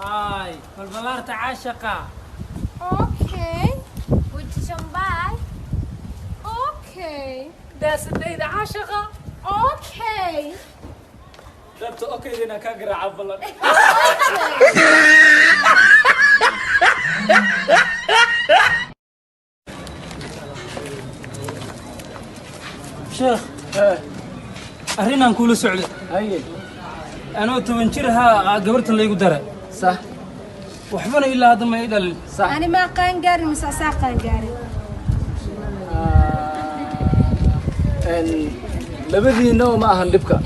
هاي والبلارة عاشقة. Okay. Would you somebody? Okay. داس الديد عاشقة. Okay. ربط اوكي هنا كاقرا عبلا. شيخ أرينا نقول سعودي. هاي أنا تبنشرها قبرت اللي يقدره. صح. وحبنا إلا هذا ما يدل. صح. أنا ما قانقاري مساسا قانقاري. labadiina ma ahan dhibka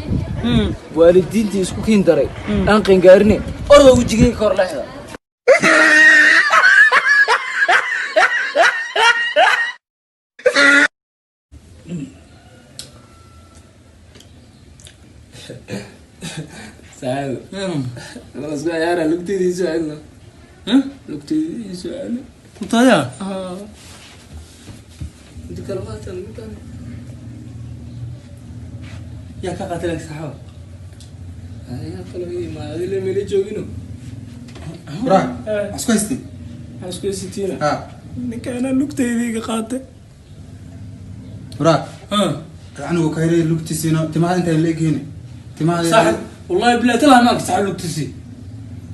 waalidiintii isku kiin daray aan qangaarine orda wajigay kor leexda سعيد خلاص بقى يا رجل لقتي سعيدنا لقتي سعيدنا طيب انت كلمات المكان يا كقتلك صحاب يا كلمي ما هذه اللي ملي جوجينو راح اسكويستي اسكو ستينا ها نكانا لقتي قاطه راح يعني وكايري لوكتيسينو تما انت اللي هنا تما صح والله بلا تلا ما تسحب لك تسي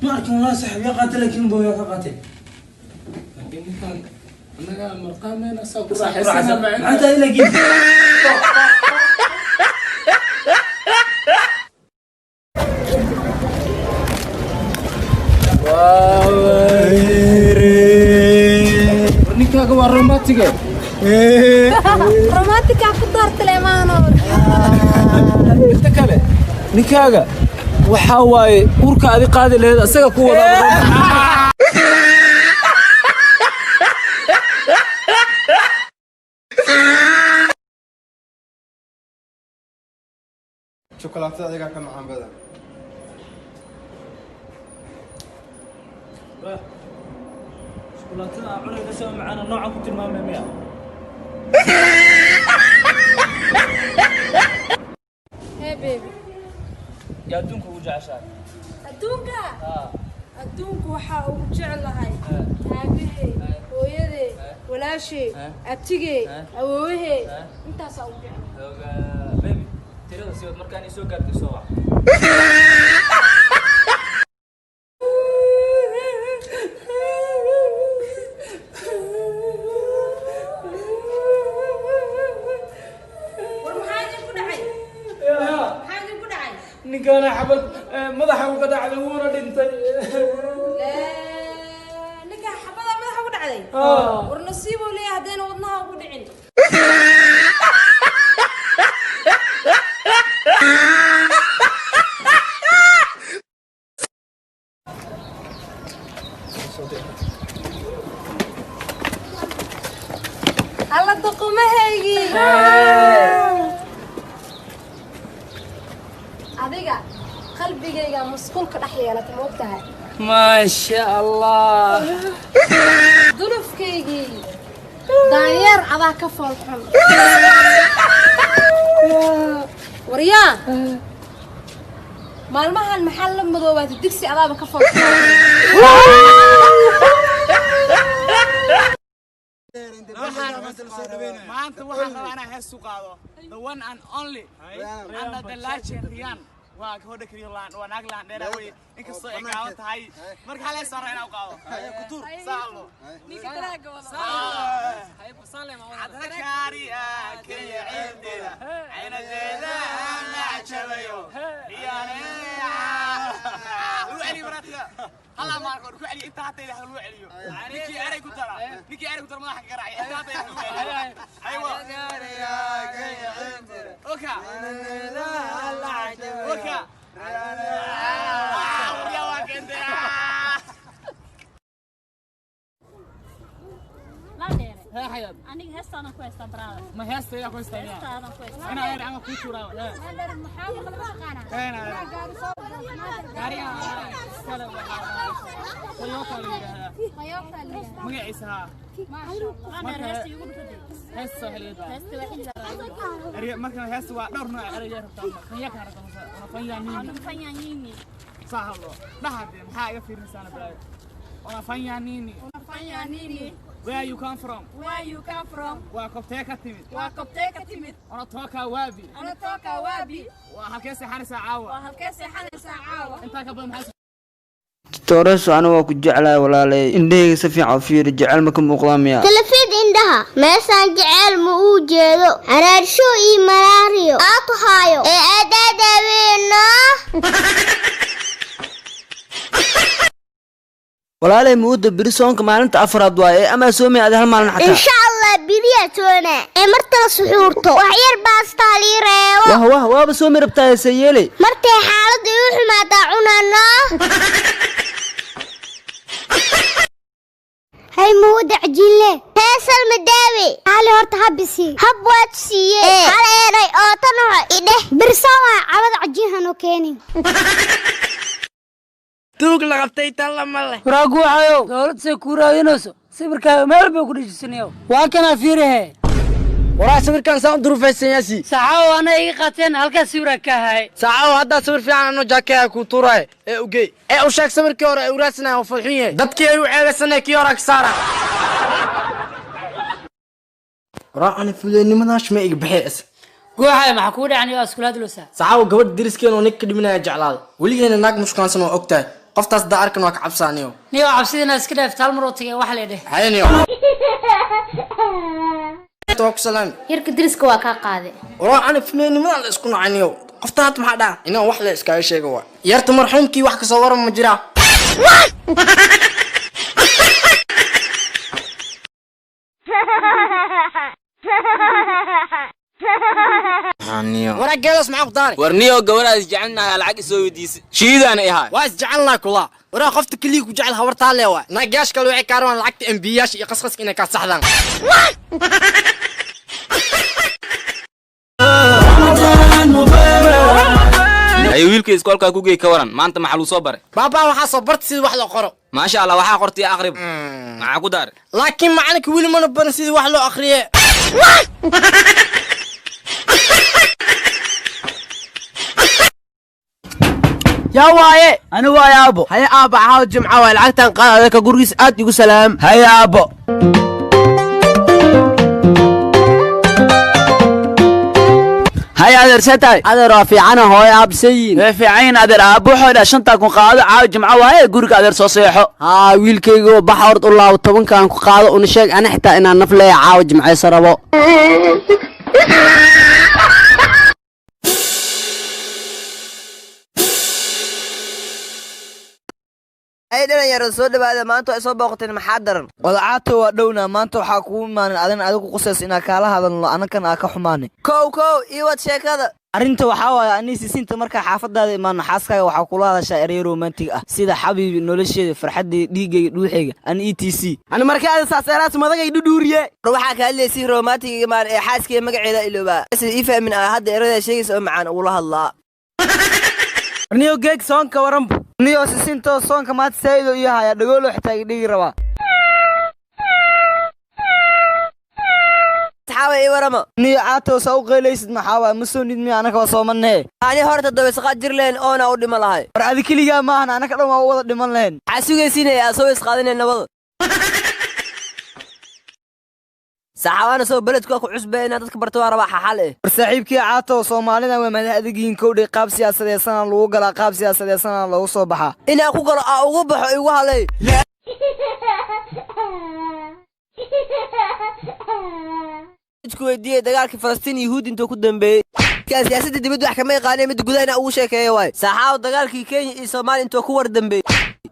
ما أعرف والله سحب يا قاتلك ينبو يا قاتل انا مرقام انا ساق راح اسمع انت اللي جيت ninkaga waa romantic romantic ku dartay maano inta kale ninkaaga waxa waaye urka adi qaadi leed asaga ku wada شوكولاتة adiga ka macaan badan شوكولاتة عمري كسوي معنا نوع كنت المامي 100 Hey baby. يا دونك وجع شاي Adduunka. Adduunku waxa uu jecelahay aabahay, hooyaday, walaashay, abtigay, awoowahay intaas uu jecelahay. بيبي ترى سيود مركاني سو قاعد سوا نكانا حبل مدحه وقد على ورا دنتي ninka xabada madaxa ku dhacday war nasiibo leeyahay hadeen wadnaha ugu dhicin alla doqomahaygi adiga qalbigayga musqulka dhex yeelata ma ogtahay ما شاء الله dulufkaygii daanyeer adaa ka foolxun waryaa maalmahan maxaa la madoobaatay digsi adaaba ka foolxun maanta waxaan rabaa inaan hees u qaado the one and only under the legend Riyan waa gabadha kaliya waa naag laan dheer way inkastoo ay gaaban tahay marka hal hees aan rabaa inaan u qaado kutur saalo ninka daraaga wada hay basale ma wada adakaariya kaya ceedeeda ayna jeeda la jabayo Riyan wali baratiga هلا ماركو كو علي انت حتى يدخل لو عليو نيكي اري كو ترى مدح قراعي انت حتى يدخل لو عليو ايوه اوكا اوكا يا واكنت لا حياد أنا هسه أنا كويس برا ما هسه يا كويس هسه أنا كويس أنا قاعد أعمل كوتشورا هذا المحاولة ما بقانا أنا قاري كلام خيوطة لي خيوطة لي مقعسها أنا هسه يقول كذي هسه هليت هسه واحد أري مركز هسه دور نوع أري جرب تام خياك هذا مثلا أنا فيانيني أنا فيانيني sahalo dhahade maxaa iga fiirinaysaa baa unafanya nini where you come from waa kobtee ka timid unatoka wabi waa halkee seexanaysaa caawa intaa ka badan maxaa Torres أنا وكجعله ولا لي إنديه سفيع عفير جعل مكم مقلاميا تلفيد عندها ما سان جعل موجودو أنا شو مراريو أطهايو أداد بينا ولا لي مود بريسون كمان أنت أفراد واي أما سومي هذا هالمال حتى إن شاء الله بريتونا مرت سحورته وحير باستالي ريو وهو بسومي ربطة سيالي مرت حالة يوح ما دعونا هاي مودع جيله فيصل مداوي علي هورت هبسي هبوات سيي على يراي اوتنو ايده برسوا عبد عجيهنو كيني توق لقبتي تلا مله راغو عيو دولت سكوراينوس سبركا مeel bay ku dhijisanayo waa kana fiirahay وراء سبر كان سام ظروف السياسي saxaw ana iga qateen halka sawir ka hay ساعة هذا سبر في عنو جاكي كوتوراي اوكي وشاك سبر كورا وراسنا وفرحين دبكي وعيسنا كيورا كسارة وراء انا فلاني مناش ما يقبحيس gooxay maxaa ku dhacay iskoolada loosa ساعة قبل درسكين ونك دمنا جعلال ولينا ناق مش كان سنو اوكتاي قفتاس دا اركن واك عبسانيو niyo cabsidina iska dhaaftaal marootiga wax leeyahay حينيو توك سلام يرك درسك واكا قاده وراء انا فلاني من اسكو نعنيو قفتات ما دا انا wax la iska sheego waa yarta marxuumkii wax ka soo waran ma jira ورا جلس معك داري ورنيو gabadhaas jecelnahay lacag soo weydiisay shiidana yahay واس جعلنا كلا ورا خفت كليك وجعل هورتا له waa nagash kale wixii kaarwan lacagta MByash iyo qasqas inay ka saxdaan ay wiilka iskoolka ku geey ka waran maanta maxaa lu soo baray baba waxa soo bartay sida wax loo qoro ma sha Allah waxa qortay aqrib maxaa ku daar laakiin macalinka wili ma baran sida wax loo aqriye يا واي انا waa abo هيا ابا عاود جمعه waa lacagtan qaadada ka gurigiis aad igu salaam هيا abo هيا adeer satay adeer waa fiican hooy absayin ee fiican adeer abo xoolo shanta kun qaado caawid jimco waaye guriga adeer soo seexo ha wiilkayga baxa ord u laabo 10 kan ku qaado una sheeg ana xitaa inaan naf leeyahay caawid jimceysa rabo ay dhalinyaro soo dhawaada maanta ay soo booqateen maxaa daran wadacaato waa dhowna maanta waxaa kugu imaanin adigu qusays inaa kaala hadalno anakan aa ka xumaanay kow iyo wad sheekada arrinta waxaa waaye anii sisinta markaa xaafadaada imaano xaaskaaga waxaa kula hadashaa ereyo romantig ah sida xabiibi nolosheeda farxadii dhiigayga dhuuxayga an etc ani markaa saaseeraas madagay dhudhuuriye waxaa ka hadlaysay romantig imaan ee xaaskayga magaceeda ilooba sida ii fahmin ah hadda erada sheegaysa oo macaan ugula hadlaa niyo geeg soonka waranbu niyo sisinto soonka maad saydo iyo haya dhagoolo xitaa dhigi rabaa taxawa ii warama niyo aato soo qeelaysid maxaa ma soo nidmi anaka waa soomanee ani horta dabaysqaad jir leen oona u dhima lahay war adi kaliya ma ahan anaka dhan waa wada dhiman leen waxaa sugaysiinaya soo isqaadanay nabada saxawana soo beledku ku cusbeena dadka barto waa raba xal eh war saaxiibkii caato Soomaalida way madax adeegin koodhay qaab siyaasadeedsan lagu galaa qaab siyaasadeedsan lagu soo baxa inaa ku galo ugu baxo igu halay isku weydiiyay dagaalkii Falastiin Yahuud intuu ku dambeeyay ka siyaasadda dibadda wax kama yaqaanay mid gudaha ugu sheekeeyay way saxaab dagaalkii Kenya iyo Soomaaliya intuu ku war dambeeyay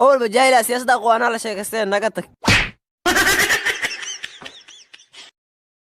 أول بجاهل سياسة قوانا لا شيء كستين نقطك